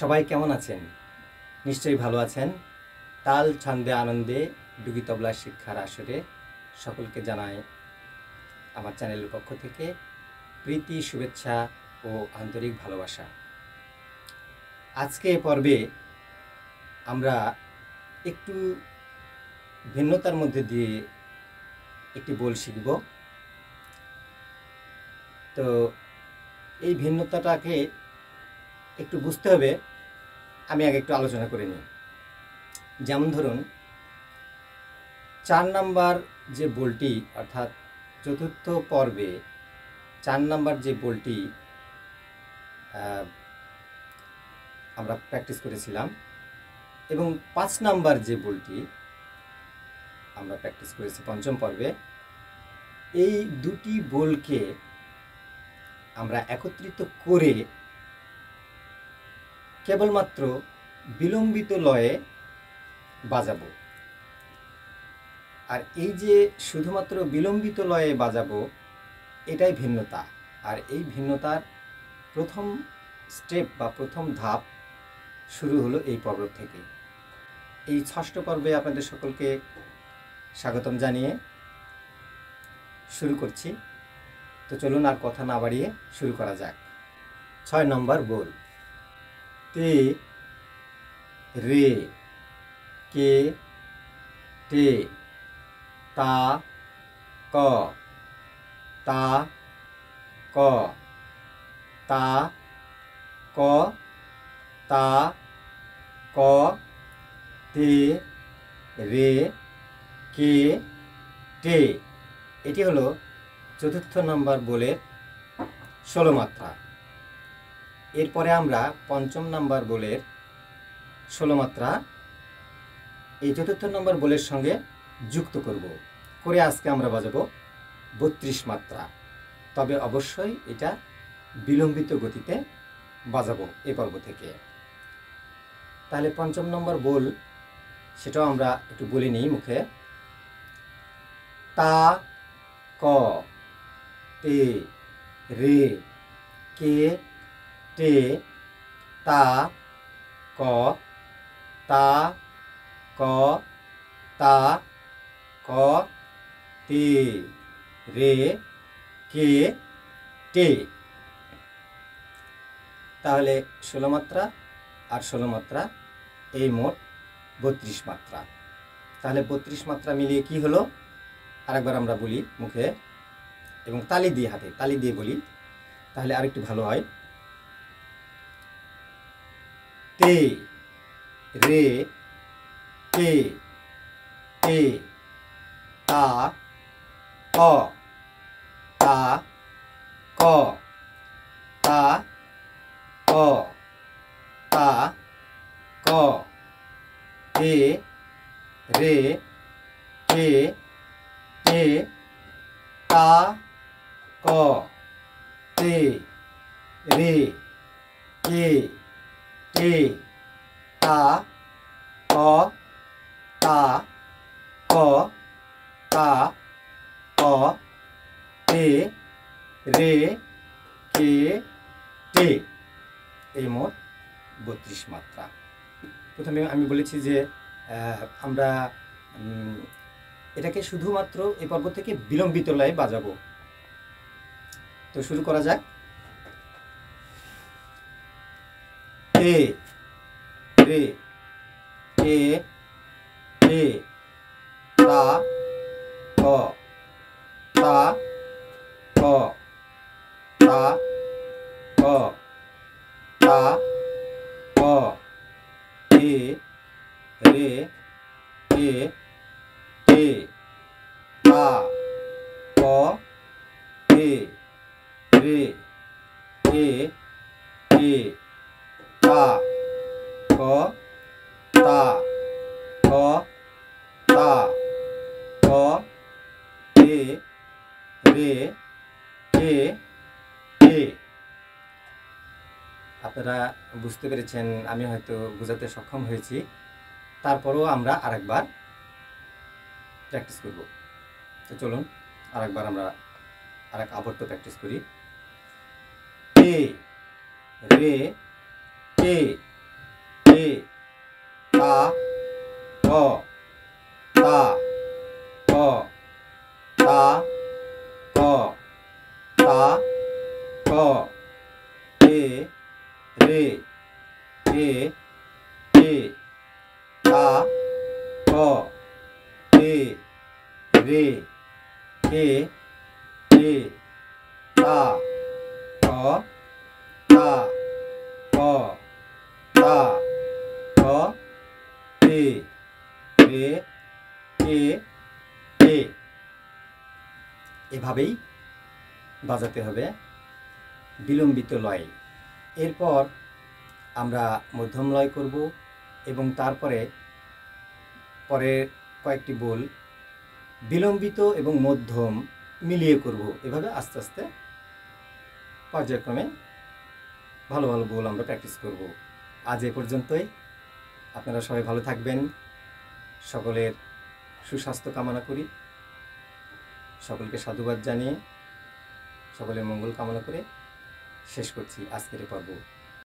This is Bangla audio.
সবাই কেমন আছেন? নিশ্চয়ই ভালো আছেন। তাল ছন্দে আনন্দে ডুগি তবলা শিক্ষার আসরে সকলকে জানাই আমার চ্যানেলের পক্ষ থেকে প্রীতি, শুভেচ্ছা ও আন্তরিক ভালোবাসা। আজকে পর্বে আমরা একটু ভিন্নতার মধ্যে দিয়ে একটি বোল শিখব। তো এই ভিন্নতাটাকে একটু বুঝতে হবে, আমি আগে একটু আলোচনা করে নিই। যেমন ধরুন, 4 নাম্বার যে বোলটি অর্থাৎ চতুর্থ পর্বে 4 নাম্বার যে বোলটি আমরা প্র্যাকটিস করেছিলাম এবং 5 নাম্বার যে বোলটি আমরা প্র্যাকটিস করেছি পঞ্চম পর্বে, এই দুটি বোলকে আমরা একত্রিত করে কেবলমাত্র বিলম্বিত লয়ে বাজাবো। আর এই যে শুধুমাত্র বিলম্বিত লয়ে বাজাবো, এটাই ভিন্নতা। আর এই ভিন্নতার প্রথম স্টেপ বা প্রথম ধাপ শুরু হলো এই পর্ব থেকে। এই ষষ্ঠ পর্বে আপনাদের সকলকে স্বাগতম জানিয়ে শুরু করছি। তো চলুন আর কথা না বাড়িয়ে শুরু করা যাক। 6 নম্বর বোল। তে, রে, কে, টে, তা, ক, তা, ক, তা, ক, তা, ক, তে, রে, কে, টে। এটি হলো চতুর্থ নম্বর বোলের 16 মাত্রা। এরপরে আমরা পঞ্চম নাম্বার বোলের 16 মাত্রা এই চতুর্থ নম্বর বোলের সঙ্গে যুক্ত করে আজকে আমরা বাজাবো 32 মাত্রা। তবে অবশ্যই এটা বিলম্বিত গতিতে বাজাবো এ পর্ব থেকে। তাহলে পঞ্চম নম্বর বোল সেটাও আমরা একটু বলে নিই মুখে। তা, ক, তে, রে, কে, টে, তা, ক, তা, ক, তা, ক, তে, রে, কে, টে। তাহলে 16 মাত্রা আর 16 মাত্রা এই মোট 32 মাত্রা। তাহলে 32 মাত্রা মিলিয়ে কি হলো আরেকবার আমরা বলি মুখে এবং তালি দিয়ে, হাতে তালি দিয়ে বলি, তাহলে আরেকটু ভালো হয়। তে, রে, কে, টে, তা, ক, তা, ক, তা, ক, তা, ক, তে, রে, কে, টে, তা, ক, তে, রে, কে, টে, তা, ক, তা, ক, তা, ক, তে, রে, কে, টে। এই মোট 32 মাত্রা। প্রথমে আমি বলেছি যে আমরা এটাকে শুধুমাত্র এই পর্ব থেকে বিলম্বিত লয়ে বাজাবো। তো শুরু করা যাক। তে, রে, কে, টে, তা, ক, তা, ক, তা, ক, তা, ক, তে, রে, কে, টে, তা, ক, তে, রে, কে, টে, তা, ক, তা, ক, তা, ক, তে, রে, কে, টে। আপনারা বুঝতে পেরেছেন, আমি হয়তো বোঝাতে সক্ষম হয়েছি। তারপরেও আমরা আরেকবার প্র্যাকটিস করব। তো চলুন আরেকবার আমরা আরেক আবর্ত প্র্যাকটিস করি। তে, রে, কে, রে তা ক তা ক তা ক তা ক এ রে এ এ তা ক এ রে এ এ তা ক তা ক তা ক এ রে এ এ। এভাবেই বাজাতে হবে বিলম্বিত লয়ে। এরপর আমরা মধ্যম লয় করব এবং তারপরে পরের কয়েকটি বোল বিলম্বিত এবং মধ্যম মিলিয়ে করব। এভাবে আস্তে আস্তে পর্যায়ক্রমে ভালো ভালো বোল আমরা প্র্যাকটিস করব। আজ এ পর্যন্তই। আপনারা সবাই ভালো থাকবেন। সকলের সুস্বাস্থ্য কামনা করি। সকলকে সাধুবাদ জানিয়ে সকলের মঙ্গল কামনা করে শেষ করছি আজকের পর্ব।